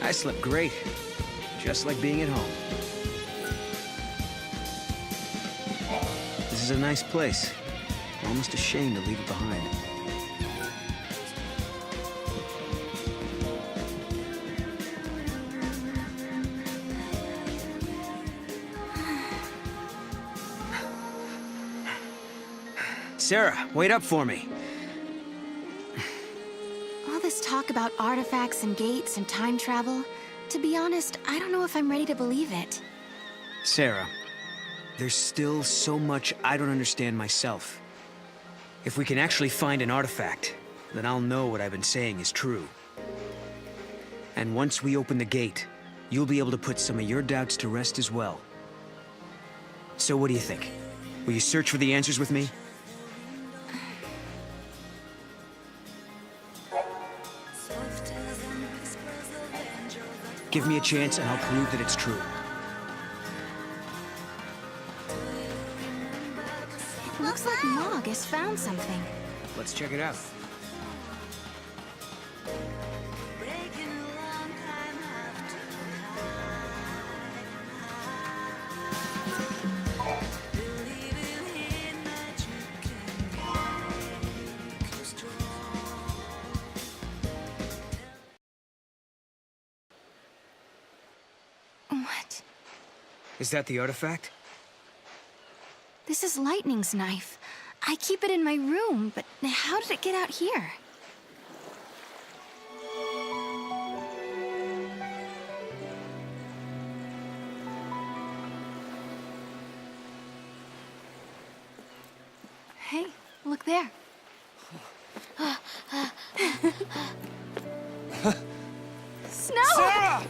I slept great. Just like being at home. This is a nice place. Almost ashamed to leave it behind. Sarah, wait up for me. All this talk about artifacts and gates and time travel, to be honest, I don't know if I'm ready to believe it. Sarah, there's still so much I don't understand myself. If we can actually find an artifact, then I'll know what I've been saying is true. And once we open the gate, you'll be able to put some of your doubts to rest as well. So what do you think? Will you search for the answers with me? Give me a chance and I'll prove that it's true. It looks like Mog has found something. Let's check it out. What? Is that the artifact? This is Lightning's knife. I keep it in my room, but how did it get out here? Hey, look there. Snow! Sarah!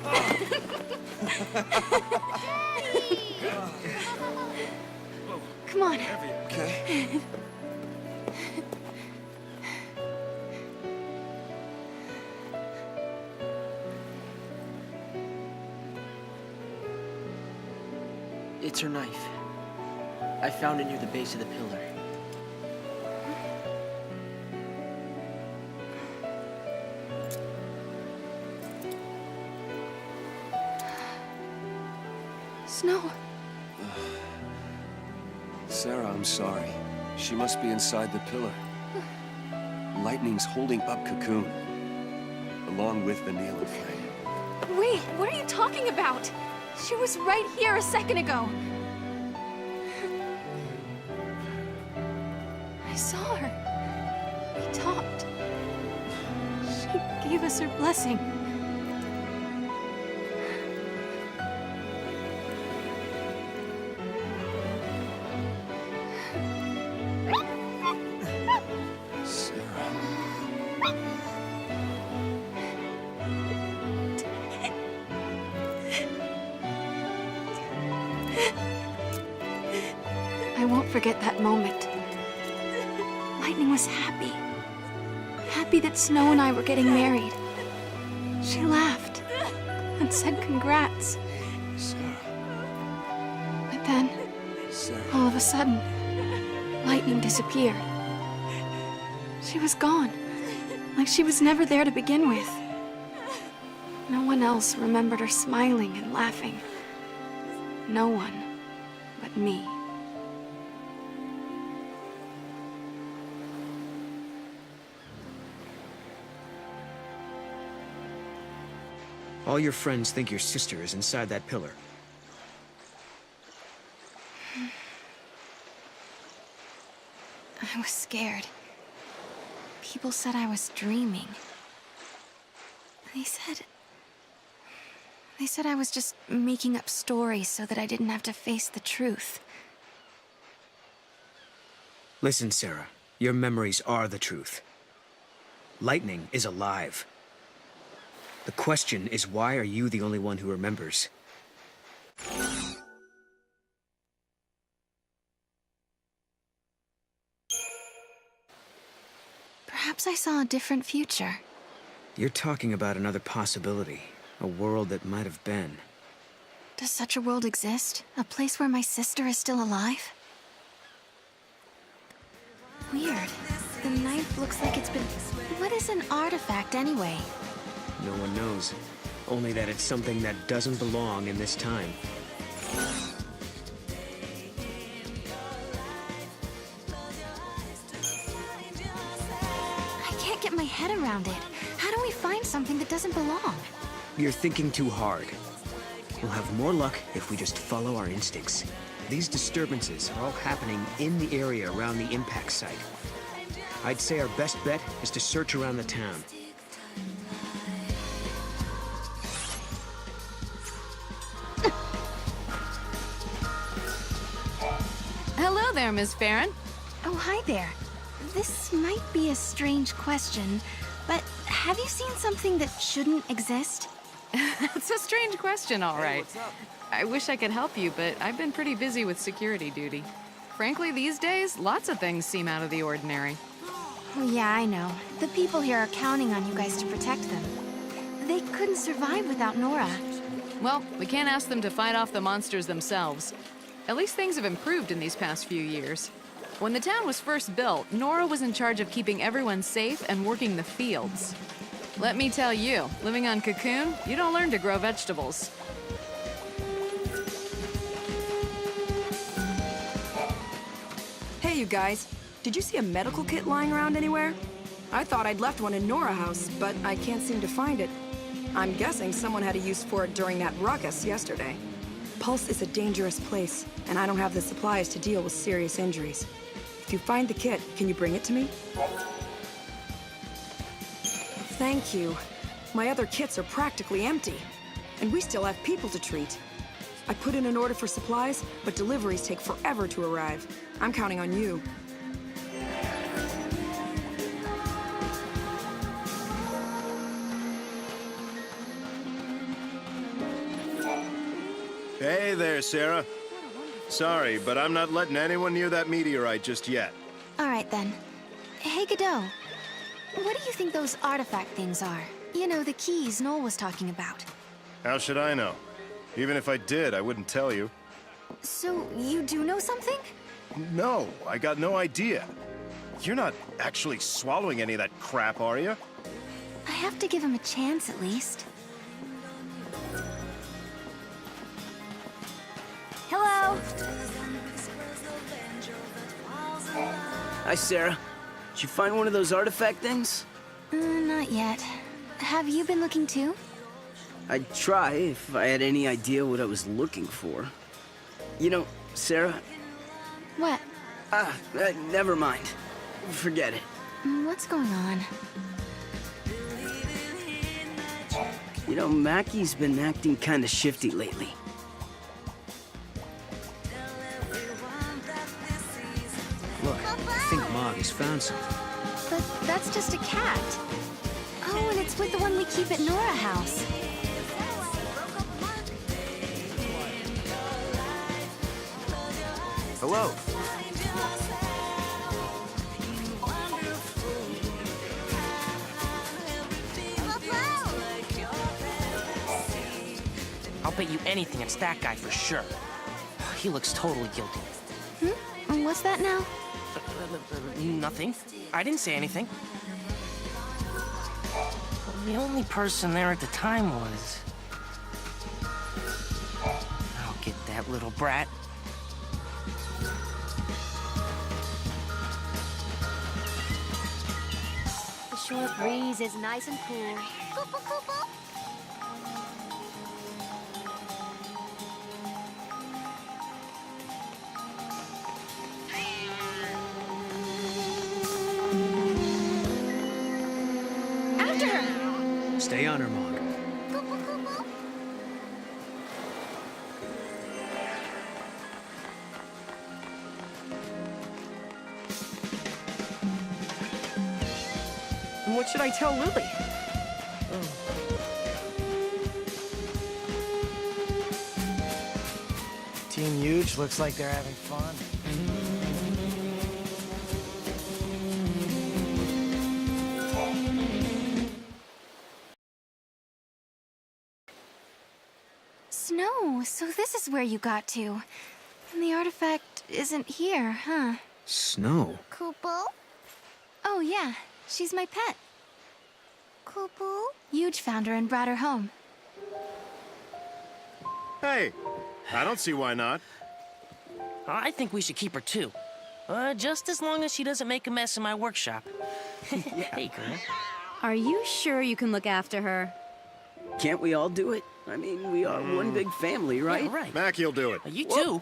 Come on. Okay. It's her knife. I found it near the base of the pillar. Snow. Sarah, I'm sorry. She must be inside the pillar. Lightning's holding up Cocoon, along with the Neil and Flame. Wait, what are you talking about? She was right here a second ago. I saw her. We talked. She gave us her blessing. I won't forget that moment. Lightning was happy. Happy that Snow and I were getting married. She laughed and said congrats. Sarah. But then, Sarah. all of a sudden, Lightning disappeared. She was gone, like she was never there to begin with. No one else remembered her smiling and laughing. No one but me. All your friends think your sister is inside that pillar. I was scared. People said I was dreaming. They said I was just making up stories so that I didn't have to face the truth. Listen, Sarah. Your memories are the truth. Lightning is alive. The question is, why are you the only one who remembers? Perhaps I saw a different future. You're talking about another possibility. A world that might have been. Does such a world exist? A place where my sister is still alive? Weird. The knife looks like it's been... What is an artifact, anyway? No one knows. Only that it's something that doesn't belong in this time. I can't get my head around it. How do we find something that doesn't belong? You're thinking too hard. We'll have more luck if we just follow our instincts. These disturbances are all happening in the area around the impact site. I'd say our best bet is to search around the town. Hello there, Miss Farron. Oh, hi there. This might be a strange question, but have you seen something that shouldn't exist? It's a strange question, all right. What's up? I wish I could help you, but I've been pretty busy with security duty. Frankly, these days, lots of things seem out of the ordinary. Oh, yeah, I know. The people here are counting on you guys to protect them. They couldn't survive without Nora. Well, we can't ask them to fight off the monsters themselves. At least things have improved in these past few years. When the town was first built, Nora was in charge of keeping everyone safe and working the fields. Let me tell you, living on Cocoon, you don't learn to grow vegetables. Hey, you guys. Did you see a medical kit lying around anywhere? I thought I'd left one in Nora House, but I can't seem to find it. I'm guessing someone had a use for it during that ruckus yesterday. Pulse is a dangerous place, and I don't have the supplies to deal with serious injuries. If you find the kit, can you bring it to me? Thank you. My other kits are practically empty, and we still have people to treat. I put in an order for supplies, but deliveries take forever to arrive. I'm counting on you. Hey there, Sarah. Sorry, but I'm not letting anyone near that meteorite just yet. All right, then. Hey, Godot. What do you think those artifact things are? You know, the keys Noel was talking about. How should I know? Even if I did, I wouldn't tell you. So, you do know something? No, I got no idea. You're not actually swallowing any of that crap, are you? I have to give him a chance, at least. Hello? Hi, Sarah. Did you find one of those artifact things? Not yet. Have you been looking too? I'd try if I had any idea what I was looking for. You know, Sarah... What? Never mind. Forget it. What's going on? You know, Mackie's been acting kinda shifty lately. Look, I think Mog has found something. But that's just a cat. Oh, and it's with the one we keep at Nora House. Hello. I'll bet you anything it's that guy for sure. He looks totally guilty. What's that now? Nothing. I didn't say anything. The only person there at the time was... I'll get that little brat. The shore breeze is nice and cool. After her! Stay on her, Mog. And what should I tell Lily? Team Huge looks like they're having fun. Snow, so this is where you got to. And the artifact isn't here, huh? Snow? Kupo? Oh, yeah. She's my pet. Kupo? Huge found her and brought her home. Hey, I don't see why not. I think we should keep her too. Just as long as she doesn't make a mess in my workshop. Hey, girl. Are you sure you can look after her? Can't we all do it? I mean, we are one big family, right? Yeah, right. Mackie'll do it. You too.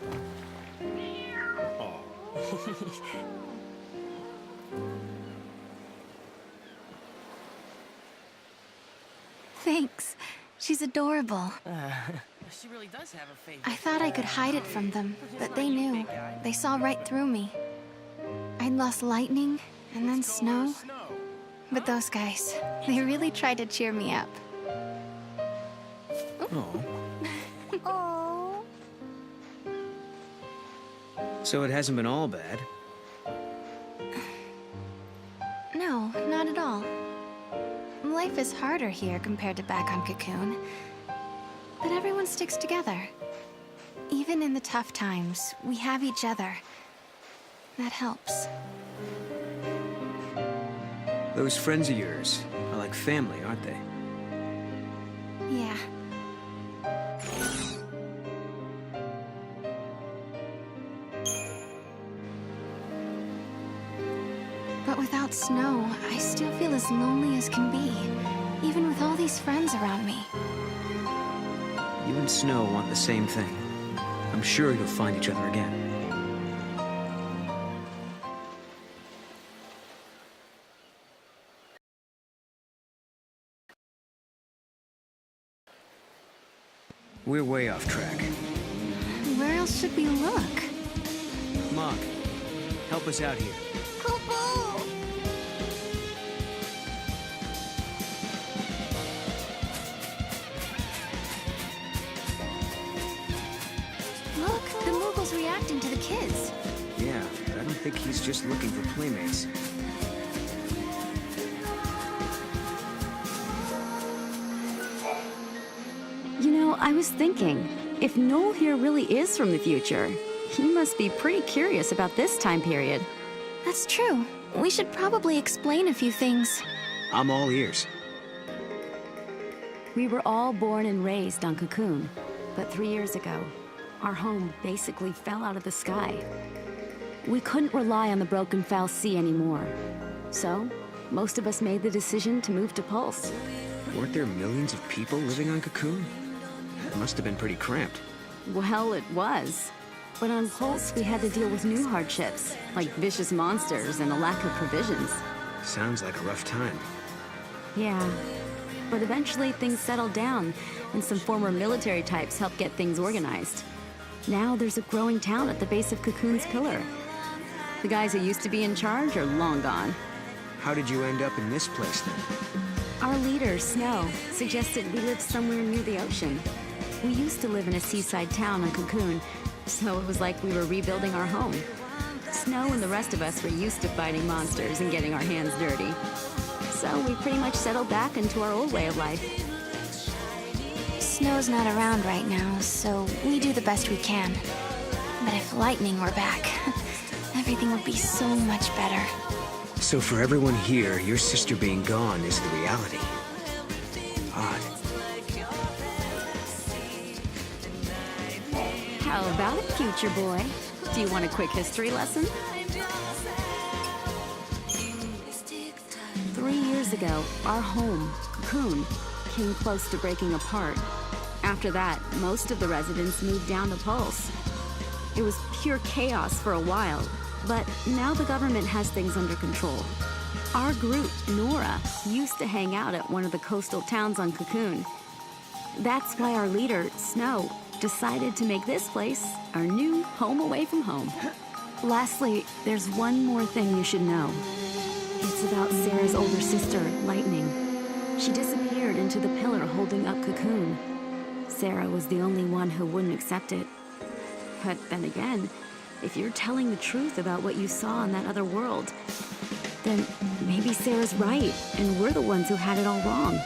Thanks. She's adorable. She really does have a favorite. I thought I could hide it from them, but they knew. They saw right through me. I'd lost lightning, and then snow. But those guys, they really tried to cheer me up. Oh. Oh. So it hasn't been all bad. No, not at all. Life is harder here compared to back on Cocoon. But everyone sticks together. Even in the tough times, we have each other. That helps. Those friends of yours are like family, aren't they? Yeah. But without Snow, I still feel as lonely as can be, even with all these friends around me. You and Snow want the same thing. I'm sure you'll find each other again. We're way off track. Where else should we look? Mog, help us out here. Look, the Moogle's reacting to the kids. Yeah, but I don't think he's just looking for playmates. You know, I was thinking, if Noel here really is from the future, he must be pretty curious about this time period. That's true. We should probably explain a few things. I'm all ears. We were all born and raised on Cocoon, but 3 years ago, our home basically fell out of the sky. We couldn't rely on the broken foul sea anymore. So, most of us made the decision to move to Pulse. Weren't there millions of people living on Cocoon? It must have been pretty cramped. Well, it was. But on Pulse, we had to deal with new hardships, like vicious monsters and a lack of provisions. Sounds like a rough time. Yeah. But eventually things settled down, and some former military types helped get things organized. Now there's a growing town at the base of Cocoon's pillar. The guys who used to be in charge are long gone. How did you end up in this place then? Our leader, Snow, suggested we live somewhere near the ocean. We used to live in a seaside town on Cocoon, so it was like we were rebuilding our home. Snow and the rest of us were used to fighting monsters and getting our hands dirty. So we pretty much settled back into our old way of life. Snow's not around right now, so we do the best we can. But if Lightning were back, everything would be so much better. So for everyone here, your sister being gone is the reality. Odd. How about it, future boy? Do you want a quick history lesson? 3 years ago, our home, Cocoon, came close to breaking apart. After that, most of the residents moved down to Pulse. It was pure chaos for a while, but now the government has things under control. Our group, Nora, used to hang out at one of the coastal towns on Cocoon. That's why our leader, Snow, decided to make this place our new home away from home. Lastly, there's one more thing you should know. It's about Sarah's older sister, Lightning. She disappeared into the pillar holding up Cocoon. Sarah was the only one who wouldn't accept it. But then again, if you're telling the truth about what you saw in that other world, then maybe Sarah's right, and we're the ones who had it all wrong.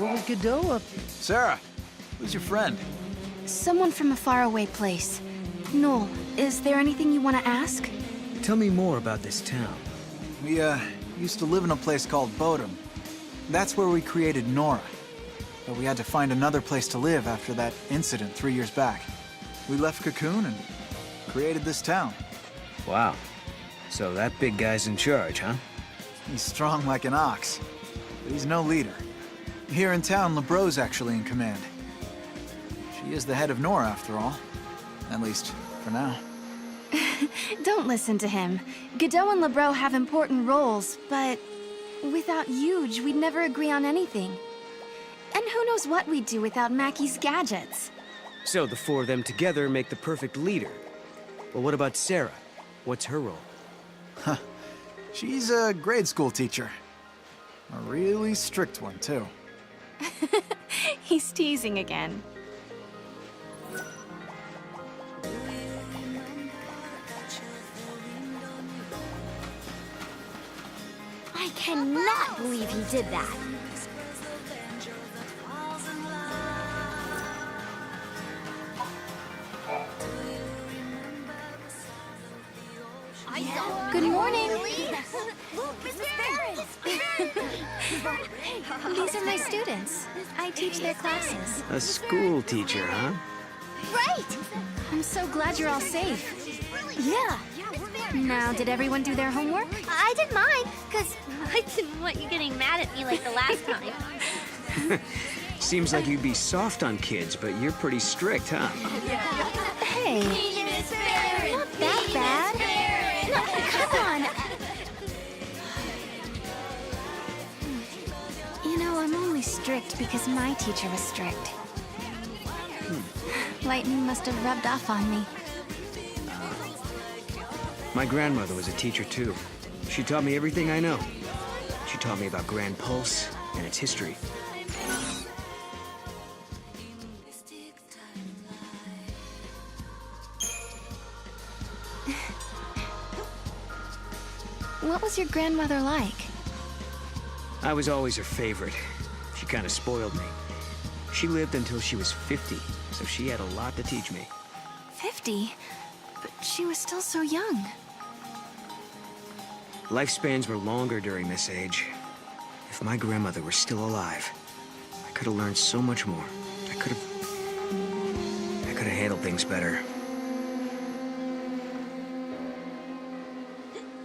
What was Godot up? Sarah, who's your friend? Someone from a faraway place. Noel, is there anything you want to ask? Tell me more about this town. We, used to live in a place called Bodum. That's where we created Nora. But we had to find another place to live after that incident 3 years back. We left Cocoon and created this town. Wow. So that big guy's in charge, huh? He's strong like an ox, but he's no leader. Here in town, LeBrow's actually in command. She is the head of Nora, after all. At least, for now. Don't listen to him. Godot and LeBrow have important roles, but without Yuge, we'd never agree on anything. And who knows what we'd do without Mackie's gadgets? So the four of them together make the perfect leader. Well, what about Sarah? What's her role? Huh. She's a grade school teacher. A really strict one, too. He's teasing again. I cannot believe he did that. Good morning. These are my students. I teach their classes. A school teacher, huh? Right! I'm so glad you're all safe. Yeah. Now, did everyone do their homework? I did mine, because I didn't want you getting mad at me like the last time. Seems like you'd be soft on kids, but you're pretty strict, huh? Hey, not that bad. No, come on. You know, I'm only strict because my teacher was strict. Lightning must have rubbed off on me. My grandmother was a teacher, too. She taught me everything I know. She taught me about Grand Pulse and its history. What was your grandmother like? I was always her favorite. She kind of spoiled me. She lived until she was 50, so she had a lot to teach me. 50? But she was still so young. Lifespans were longer during this age. If my grandmother were still alive, I could have learned so much more. I could have handled things better.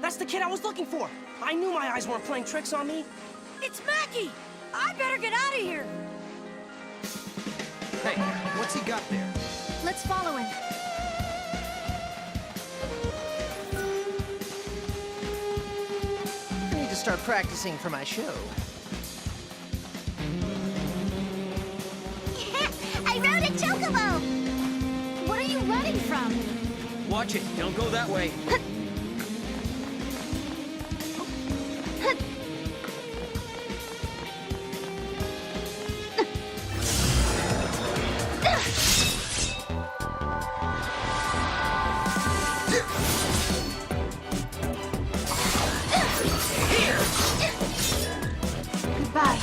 That's the kid I was looking for. I knew my eyes weren't playing tricks on me. It's Mackie! I better get out of here! Hey, what's he got there? Let's follow him. I need to start practicing for my show. I rode a chocobo! What are you running from? Watch it, don't go that way. Goodbye.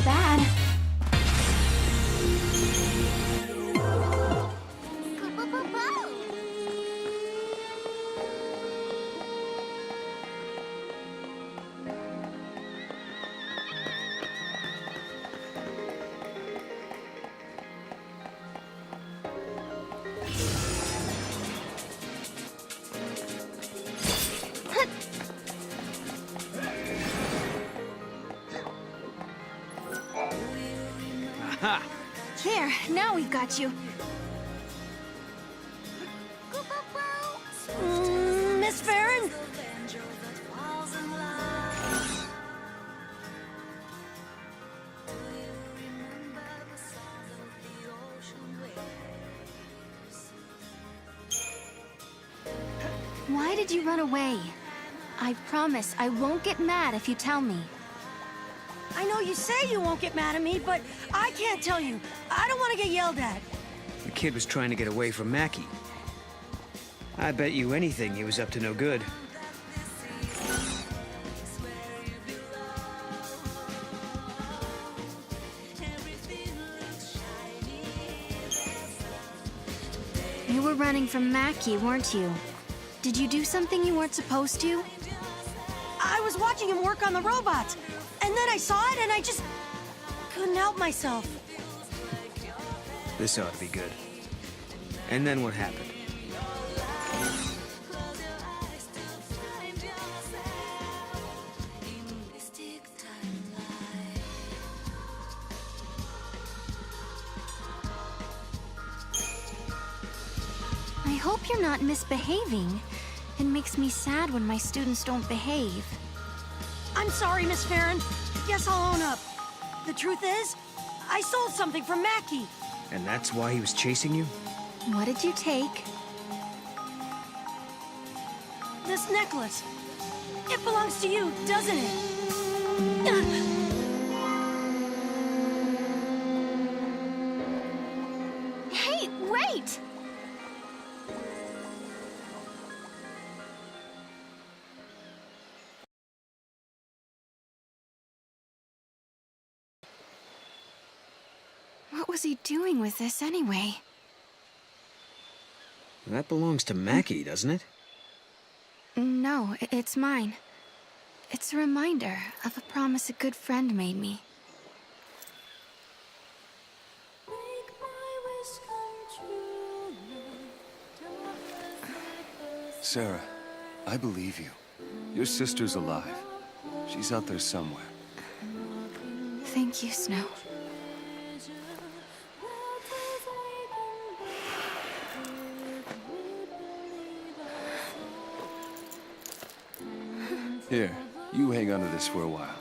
Bad. There, now we've got you. Miss Farron? Why did you run away? I promise I won't get mad if you tell me. I know you say you won't get mad at me, but I can't tell you. I don't want to get yelled at. The kid was trying to get away from Mackie. I bet you anything he was up to no good. You were running from Mackie, weren't you? Did you do something you weren't supposed to? I was watching him work on the robots, and then I saw it and I just couldn't help myself. This ought to be good. And then what happened? I hope you're not misbehaving. It makes me sad when my students don't behave. I'm sorry, Miss Farron. Guess I'll own up. The truth is, I sold something from Mackie. And that's why he was chasing you? What did you take? This necklace. It belongs to you, doesn't it? Hey, wait! What was he doing with this anyway? That belongs to Mackie, doesn't it? No, it's mine. It's a reminder of a promise a good friend made me. Sarah, I believe you. Your sister's alive. She's out there somewhere. Thank you, Snow. Here, you hang on to this for a while.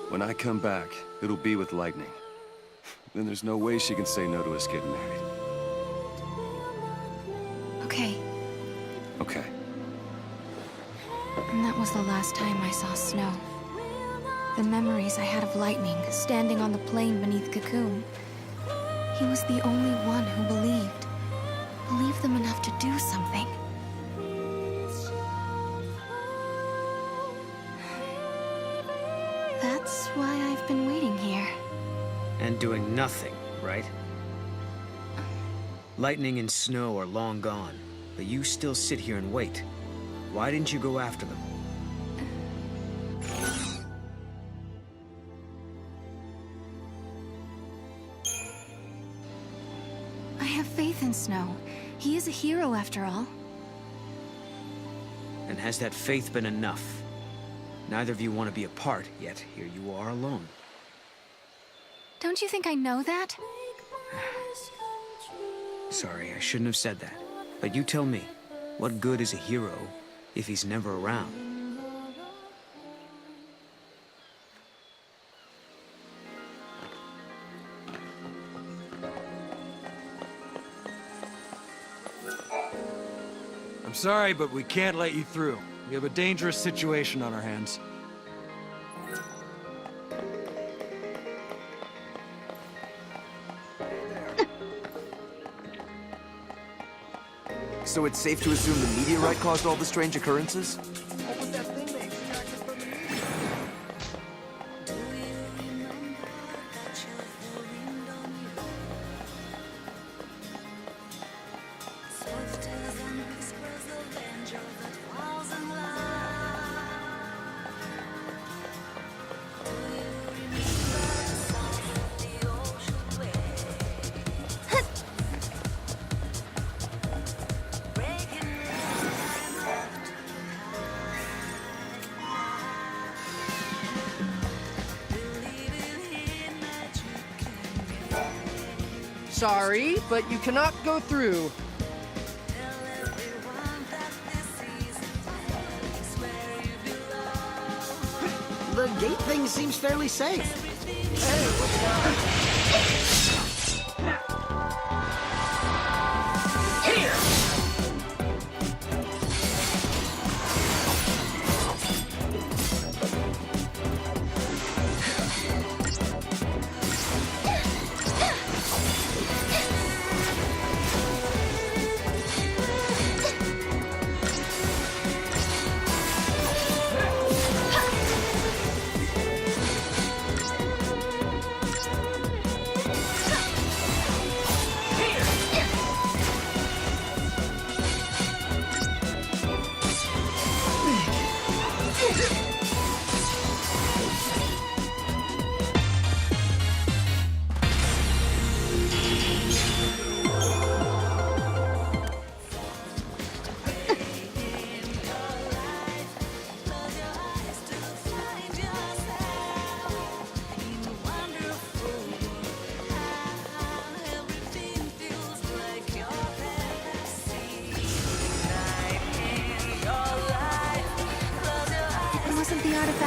When I come back, it'll be with Lightning. Then there's no way she can say no to us getting married. Okay. Okay. And that was the last time I saw Snow. The memories I had of Lightning standing on the plain beneath Cocoon. He was the only one who believed. Believed them enough to do something. That's why I've been waiting here. And doing nothing, right? Lightning and Snow are long gone, but you still sit here and wait. Why didn't you go after them? I have faith in Snow. He is a hero after all. And has that faith been enough? Neither of you want to be apart, yet here you are alone. Don't you think I know that? Sorry, I shouldn't have said that. But you tell me, what good is a hero if he's never around? I'm sorry, but we can't let you through. We have a dangerous situation on our hands. So it's safe to assume the meteorite caused all the strange occurrences? Sorry, but you cannot go through. The gate thing seems fairly safe. Hey, what's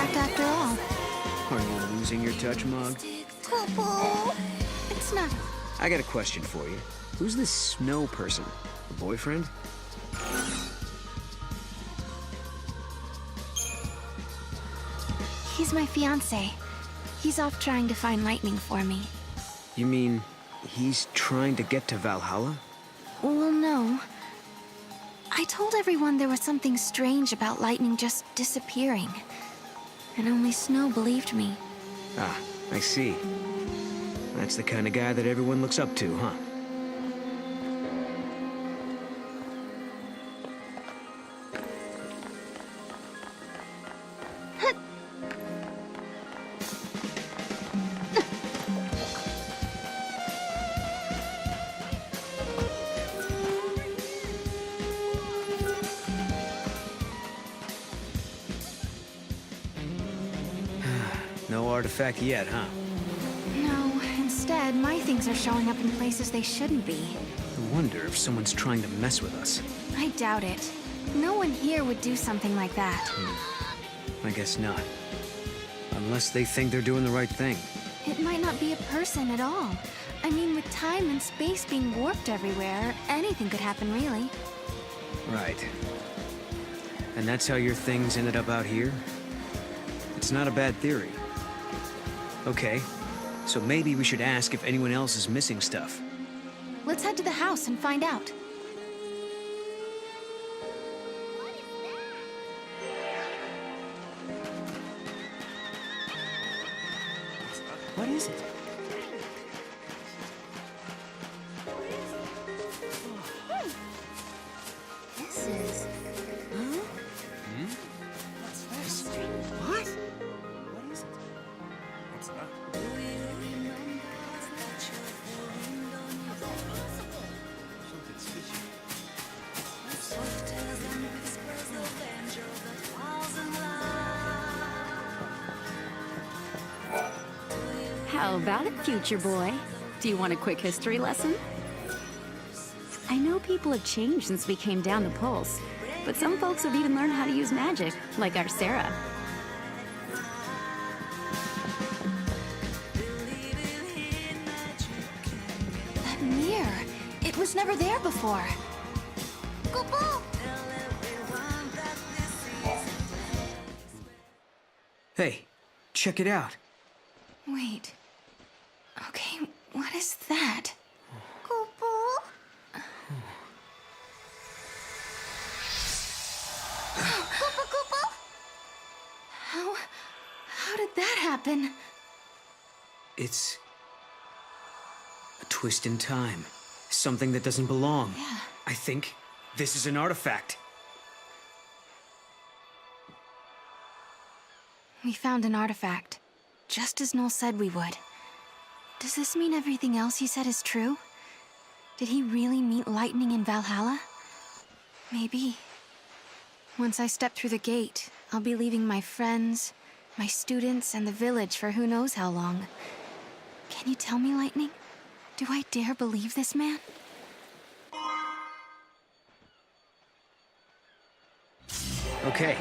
artifact after all. Are you losing your touch, Mog? Cool. It's not. I got a question for you. Who's this snow person? A boyfriend? He's my fiancé. He's off trying to find lightning for me. You mean he's trying to get to Valhalla? Well, no. I told everyone there was something strange about lightning just disappearing. And only Snow believed me. Ah, I see. That's the kind of guy that everyone looks up to, huh? No artifact yet, huh? No, instead, my things are showing up in places they shouldn't be. I wonder if someone's trying to mess with us. I doubt it. No one here would do something like that. I guess not. Unless they think they're doing the right thing. It might not be a person at all. I mean, with time and space being warped everywhere, anything could happen, really. Right. And that's how your things ended up out here? It's not a bad theory. Okay, so maybe we should ask if anyone else is missing stuff. Let's head to the house and find out. What is it? This is... Hmm? What's this? What? What is it? What's that? Something's fishy. How about it, future boy? Do you want a quick history lesson? I know people have changed since we came down the Pulse, but some folks have even learned how to use magic, like our Sarah. That mirror, it was never there before. Hey, check it out. Wait. Okay, what is that? How did that happen? It's a twist in time. Something that doesn't belong. Yeah. I think this is an artifact. We found an artifact, just as Noel said we would. Does this mean everything else he said is true? Did he really meet lightning in Valhalla? Maybe. Once I step through the gate, I'll be leaving my friends, my students, and the village for who knows how long. Can you tell me, Lightning? Do I dare believe this man? Okay,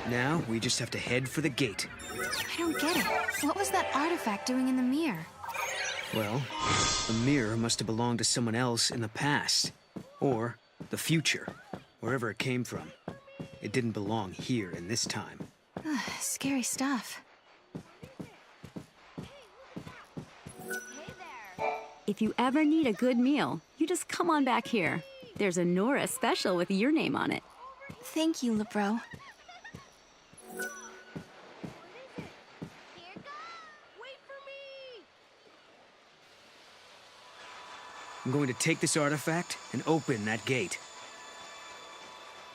now we just have to head for the gate. I don't get it. What was that artifact doing in the mirror? Well, the mirror must have belonged to someone else in the past. Or the future, wherever it came from. It didn't belong here in this time. Ugh, scary stuff. If you ever need a good meal, you just come on back here. There's a Nora special with your name on it. Thank you, LeBro. I'm going to take this artifact and open that gate.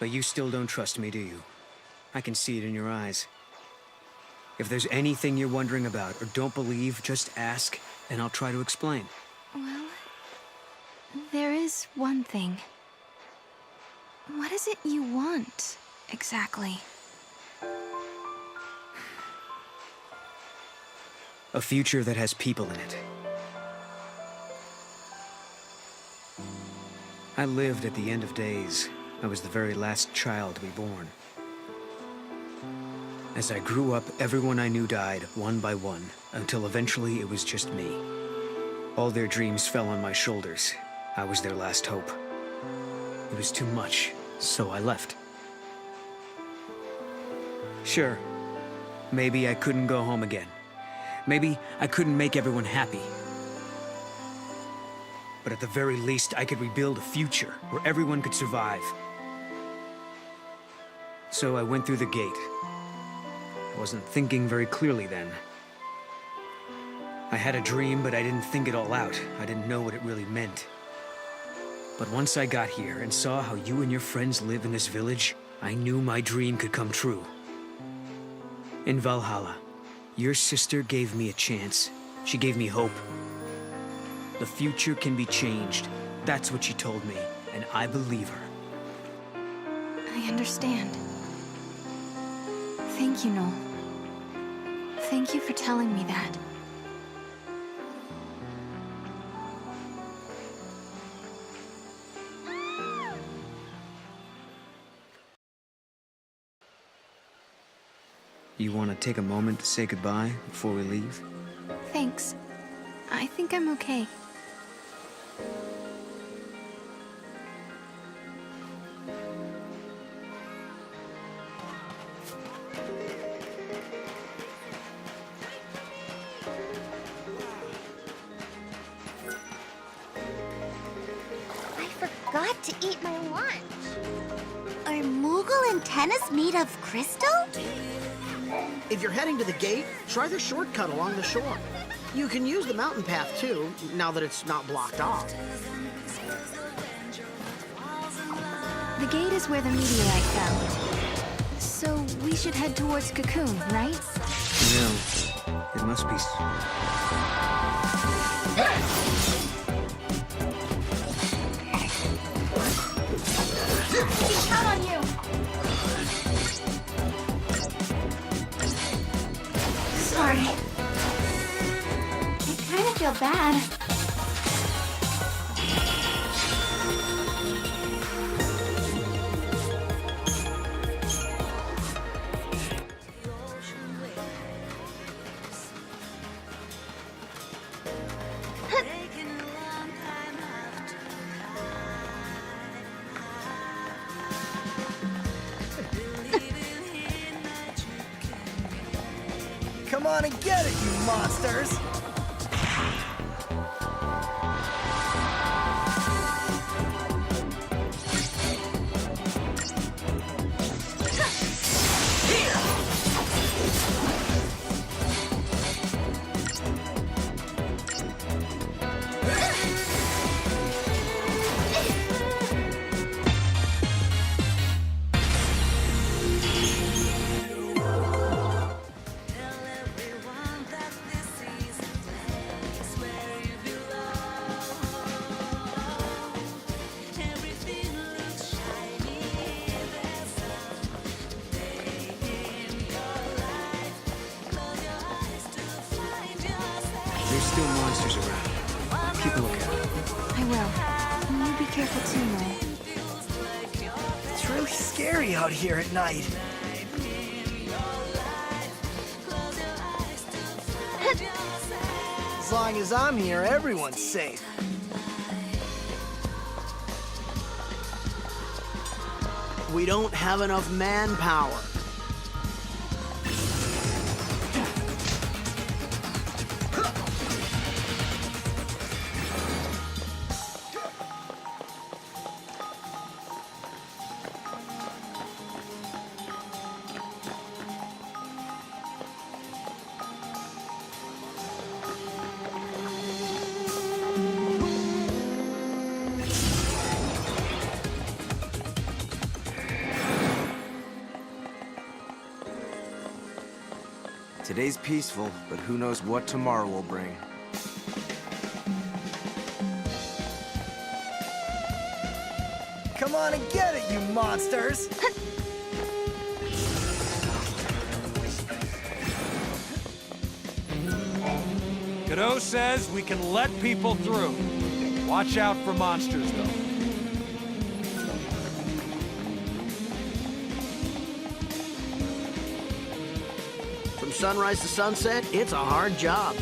But you still don't trust me, do you? I can see it in your eyes. If there's anything you're wondering about or don't believe, just ask, and I'll try to explain. Well, there is one thing. What is it you want, exactly? A future that has people in it. I lived at the end of days. I was the very last child to be born. As I grew up, everyone I knew died, one by one, until eventually it was just me. All their dreams fell on my shoulders. I was their last hope. It was too much, so I left. Sure, maybe I couldn't go home again. Maybe I couldn't make everyone happy. But at the very least, I could rebuild a future where everyone could survive. So I went through the gate. I wasn't thinking very clearly then. I had a dream, but I didn't think it all out. I didn't know what it really meant. But once I got here and saw how you and your friends live in this village, I knew my dream could come true. In Valhalla, your sister gave me a chance. She gave me hope. The future can be changed. That's what she told me, and I believe her. I understand. Thank you, Noel. Thank you for telling me that. You want to take a moment to say goodbye before we leave? Thanks. I think I'm okay. I forgot to eat my lunch. Are Moogle antennas made of crystal? If you're heading to the gate, try the shortcut along the shore. You can use the mountain path too, now that it's not blocked off. The gate is where the meteorite fell. So we should head towards Cocoon, right? No. It must be... Count on you! Sorry. I kind of feel bad. Come on and get it, you monsters! There's still monsters around. Keep a lookout. I will. And you be careful too, Noel. It's really scary out here at night. As long as I'm here, everyone's safe. We don't have enough manpower. Today's peaceful, but who knows what tomorrow will bring. Come on and get it, you monsters! Godot says we can let people through. Watch out for monsters, though. sunrise to sunset, it's a hard job.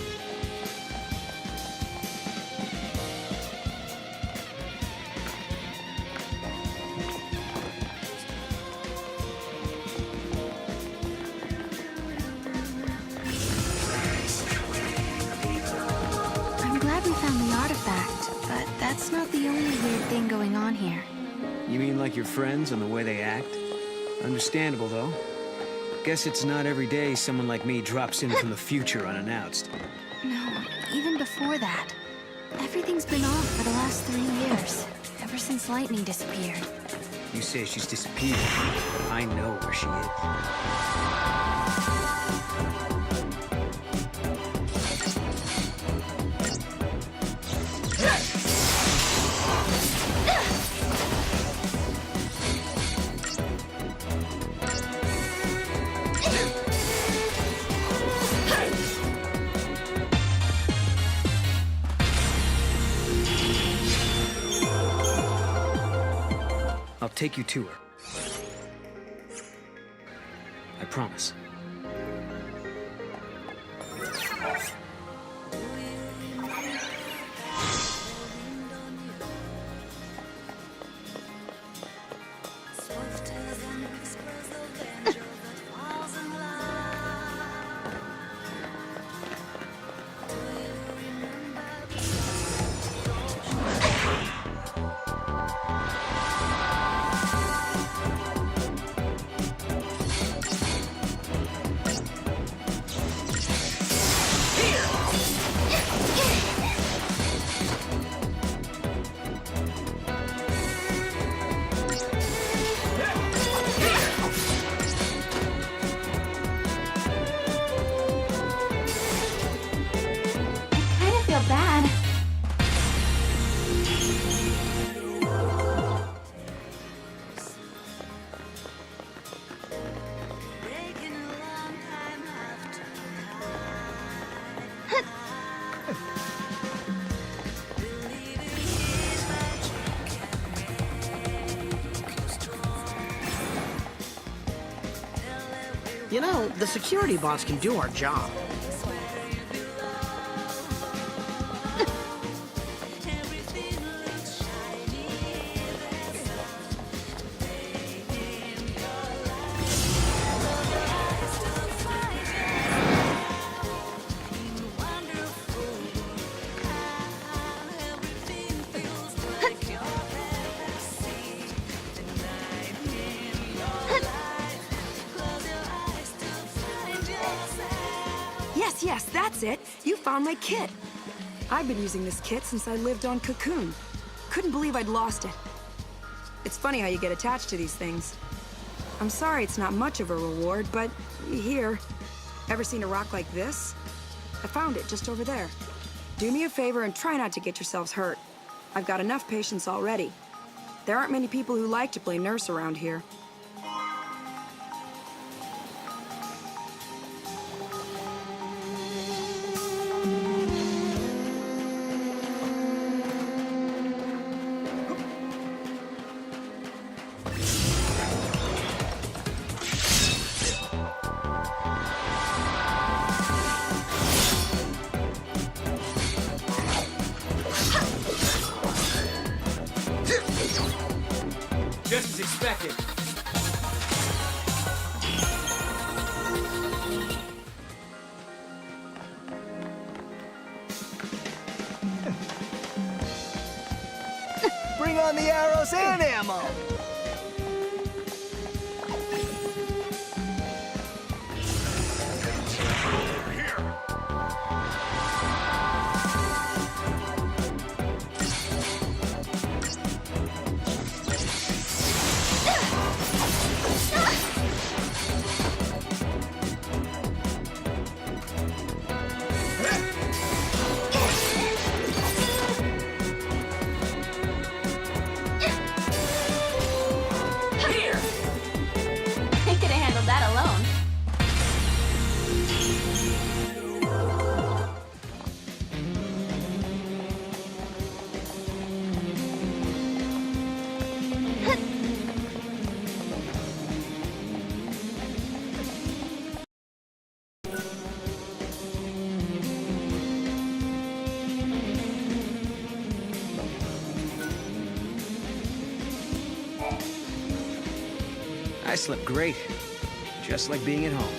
I'm glad we found the artifact, but that's not the only weird thing going on here. You mean like your friends and the way they act? Understandable, though. Guess it's not every day someone like me drops in from the future unannounced. No, even before that. Everything's been off for the last 3 years, ever since Lightning disappeared. You say she's disappeared. I know where she I'll take you to her. I promise. Bad. You know, the security bots can do our job. Yes, that's it. You found my kit. I've been using this kit since I lived on Cocoon. Couldn't believe I'd lost it. It's funny how you get attached to these things. I'm sorry it's not much of a reward, but here. Ever seen a rock like this? I found it just over there. Do me a favor and try not to get yourselves hurt. I've got enough patience already. There aren't many people who like to play nurse around here. Just as expected. Bring on the arrows and ammo! I slept great. Just like being at home.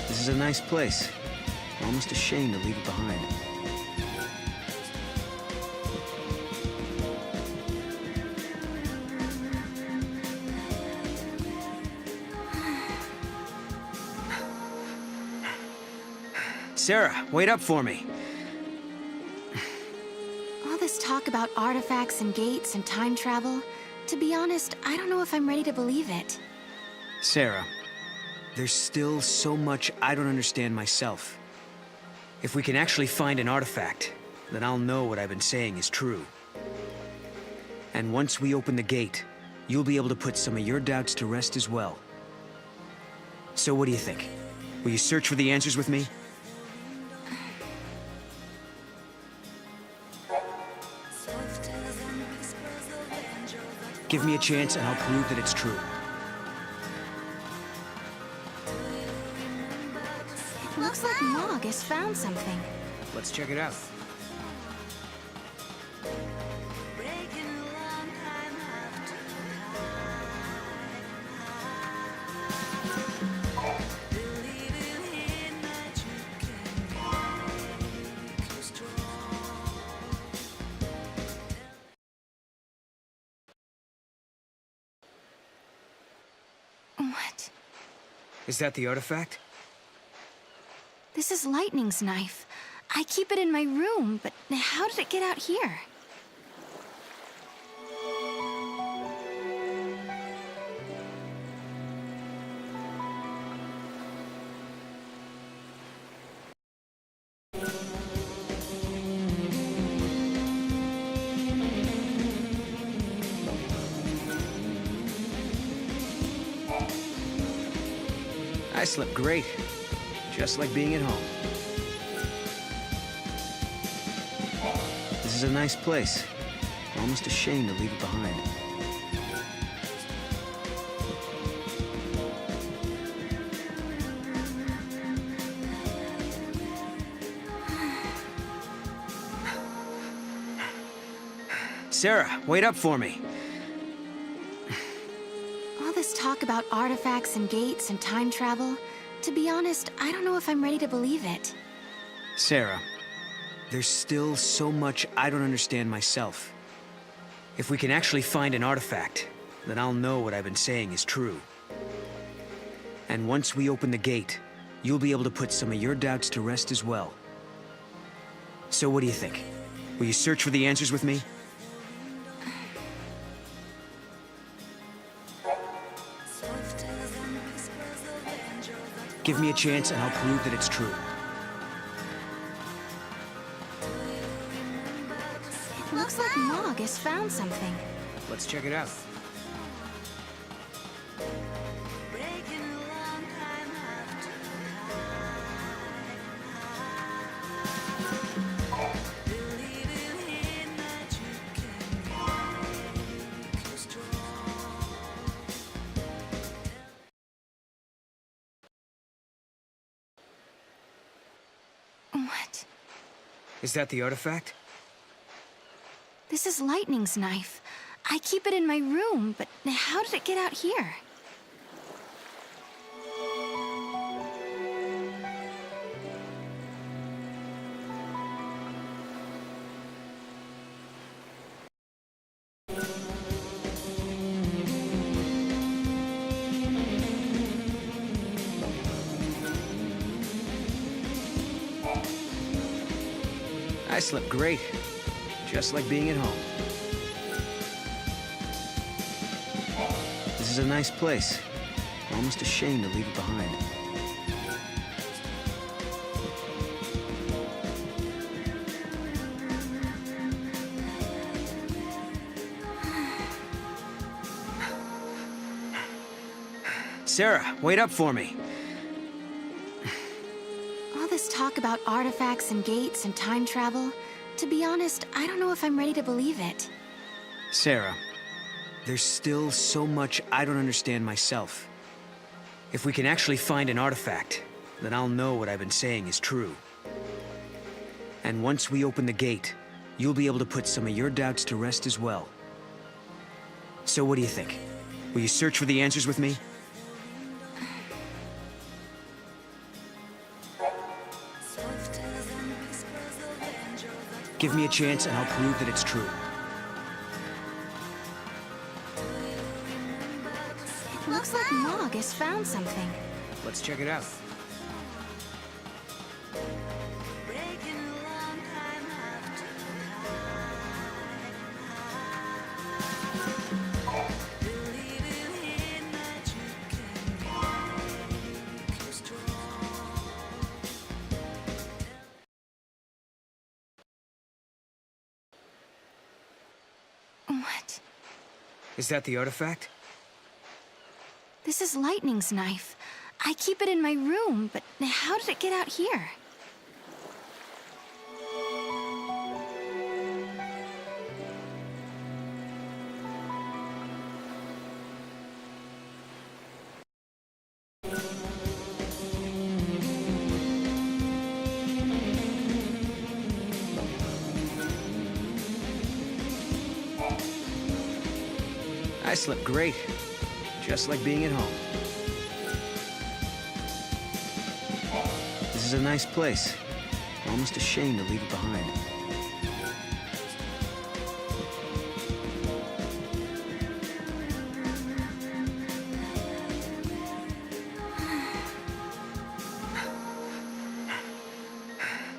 This is a nice place. I'm almost ashamed to leave it behind. Sarah, wait up for me. All this talk about artifacts and gates and time travel, to be honest, I don't know if I'm ready to believe it. Sarah, there's still so much I don't understand myself. If we can actually find an artifact, then I'll know what I've been saying is true. And once we open the gate, you'll be able to put some of your doubts to rest as well. So what do you think? Will you search for the answers with me? Give me a chance and I'll prove that it's true. It looks like Mog has found something. Let's check it out. What? Is that the artifact? This is Lightning's knife. I keep it in my room, but how did it get out here? I slept great. Just like being at home. This is a nice place. I'm almost ashamed to leave it behind. Sarah, wait up for me. All this talk about artifacts and gates and time travel, to be honest, I don't know if I'm ready to believe it. Sarah, there's still so much I don't understand myself. If we can actually find an artifact, then I'll know what I've been saying is true. And once we open the gate, you'll be able to put some of your doubts to rest as well. So what do you think? Will you search for the answers with me? Give me a chance and I'll prove that it's true. It looks like Mog has found something. Let's check it out. What? Is that the artifact? This is Lightning's knife. I keep it in my room, but how did it get out here? I slept great. Just like being at home. This is a nice place. I'm almost ashamed to leave it behind. Sarah, wait up for me. All this talk about artifacts and gates and time travel, to be honest, I don't know if I'm ready to believe it. Sarah, there's still so much I don't understand myself. If we can actually find an artifact, then I'll know what I've been saying is true. And once we open the gate, you'll be able to put some of your doubts to rest as well. So what do you think? Will you search for the answers with me? Give me a chance and I'll prove that it's true. It looks like Mog has found something. Let's check it out. What? Is that the artifact? This is Lightning's knife. I keep it in my room, but how did it get out here? I slept great. Just like being at home. This is a nice place. Almost ashamed to leave it behind.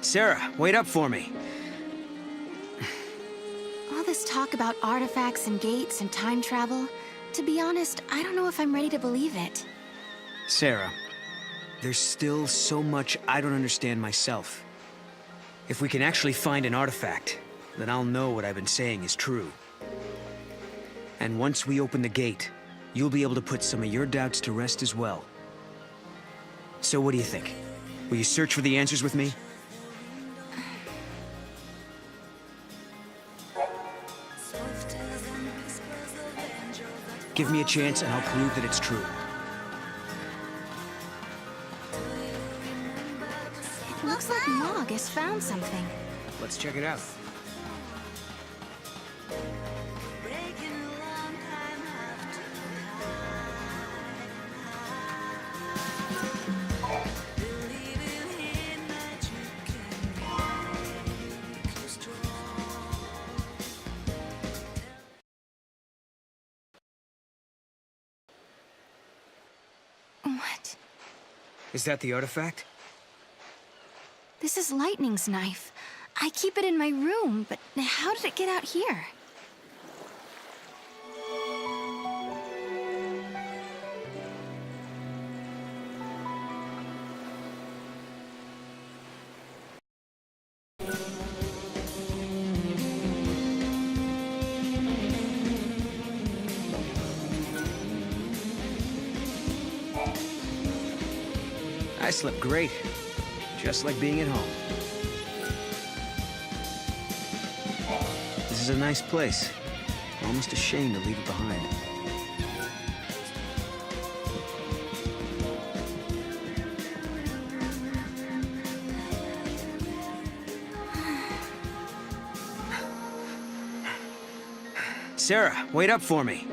Sarah, wait up for me. All this talk about artifacts and gates and time travel, to be honest, I don't know if I'm ready to believe it. Sarah, there's still so much I don't understand myself. If we can actually find an artifact, then I'll know what I've been saying is true. And once we open the gate, you'll be able to put some of your doubts to rest as well. So what do you think? Will you search for the answers with me? Give me a chance and I'll prove that it's true. It looks like Mog has found something. Let's check it out. What? Is that the artifact? This is Lightning's knife. I keep it in my room, but how did it get out here? I slept great. Just like being at home. This is a nice place. Almost ashamed to leave it behind. Sarah, wait up for me.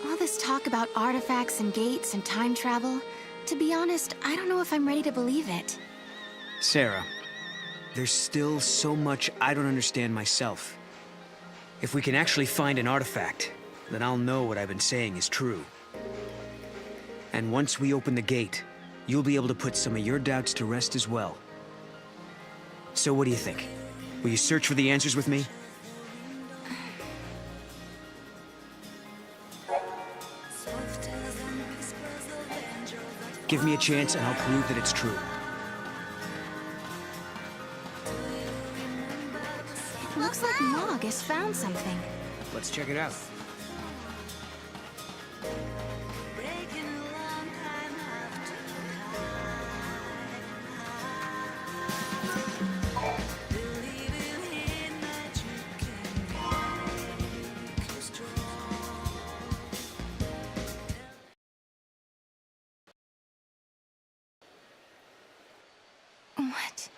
All this talk about artifacts and gates and time travel, to be honest, I don't know if I'm ready to believe it. Sarah, there's still so much I don't understand myself. If we can actually find an artifact, then I'll know what I've been saying is true. And once we open the gate, you'll be able to put some of your doubts to rest as well. So what do you think? Will you search for the answers with me? Give me a chance and I'll prove that it's true. It looks like Mog has found something. Let's check it out. What?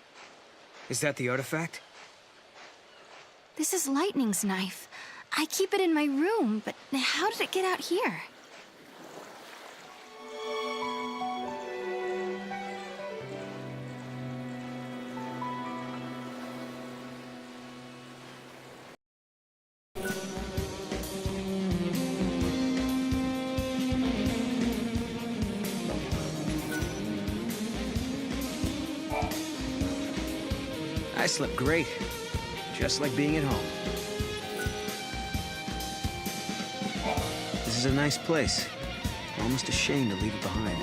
Is that the artifact? This is Lightning's knife. I keep it in my room, but how did it get out here? I slept great, just like being at home. This is a nice place. Almost ashamed to leave it behind.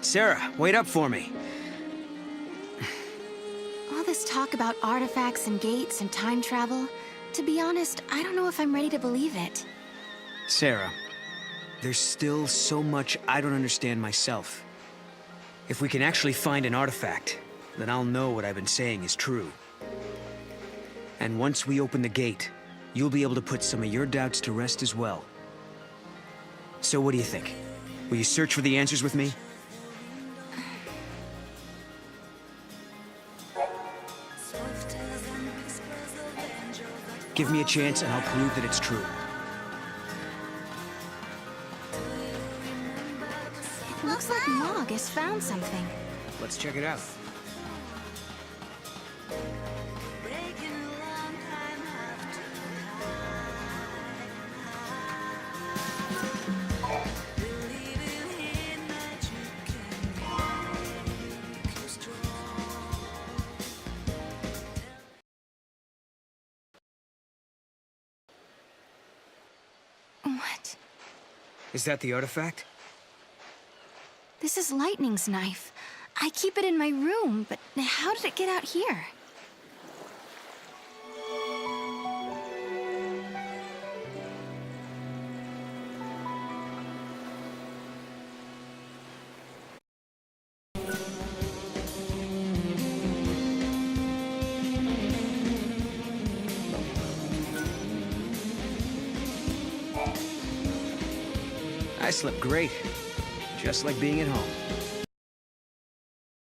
Sarah, wait up for me. All this talk about artifacts and gates and time travel, to be honest, I don't know if I'm ready to believe it. Sarah, there's still so much I don't understand myself. If we can actually find an artifact, then I'll know what I've been saying is true. And once we open the gate, you'll be able to put some of your doubts to rest as well. So what do you think? Will you search for the answers with me? Give me a chance and I'll prove that it's true. It looks like Mog has found something. Let's check it out. What? Is that the artifact? This is Lightning's knife. I keep it in my room, but how did it get out here? I slept great, just like being at home.